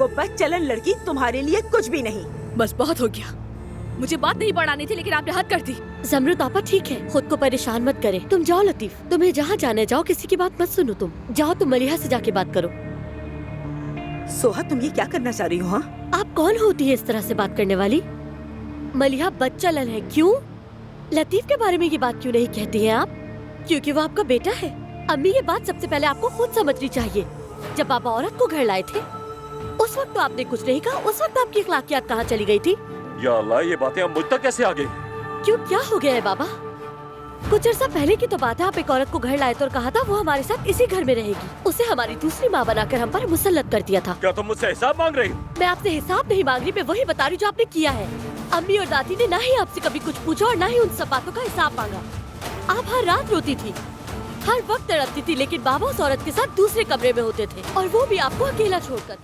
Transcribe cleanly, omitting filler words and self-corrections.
वो बदचलन लड़की तुम्हारे लिए कुछ भी नहीं। बस बहुत हो गया, मुझे बात नहीं बढ़ानी थी लेकिन आपने हद कर दी। जमरुद आपा ठीक है, खुद को परेशान मत करे। तुम जाओ लतीफ, तुम्हें जहाँ जाने जाओ, किसी की बात मत सुनो। तुम जाओ, तुम मलिहा से जाके बात करो। सोहा तुम ये क्या करना चाह रही हो? हाँ, आप कौन होती है इस तरह से बात करने वाली? मलिहा बदचलन है। क्यों? लतीफ के बारे में ये बात क्यों नहीं कहती हैं आप? क्योंकि वो आपका बेटा है। अम्मी, ये बात सबसे पहले आपको खुद समझनी चाहिए। जब पापा औरत को घर लाए थे उस वक्त तो आपने कुछ नहीं कहा। उस वक्त आपकी अखलाकियात कहाँ चली गई थी? या अल्लाह, ये बातें अब मुझ तक कैसे आ गई? क्यों, क्या हो गया है बाबा? कुछ अर्सा पहले की तो बात है, आप एक औरत को घर लाए थे और कहा था वो हमारे साथ इसी घर में रहेगी। उसे हमारी दूसरी माँ बनाकर हम पर मुसल्लत कर दिया था। क्या तुम मुझसे हिसाब मांग रही हो? मैं आपसे हिसाब नहीं मांग रही, मैं वही बता रही जो आपने किया है। अम्मी और दादी ने ना ही आपसे कभी कुछ पूछा और ना ही उन सब बातों का हिसाब मांगा। आप हर रात रोती थी, हर वक्त तड़पती थी, लेकिन बाबा उस औरत के साथ दूसरे कमरे में होते थे और वो भी आपको अकेला छोड़कर।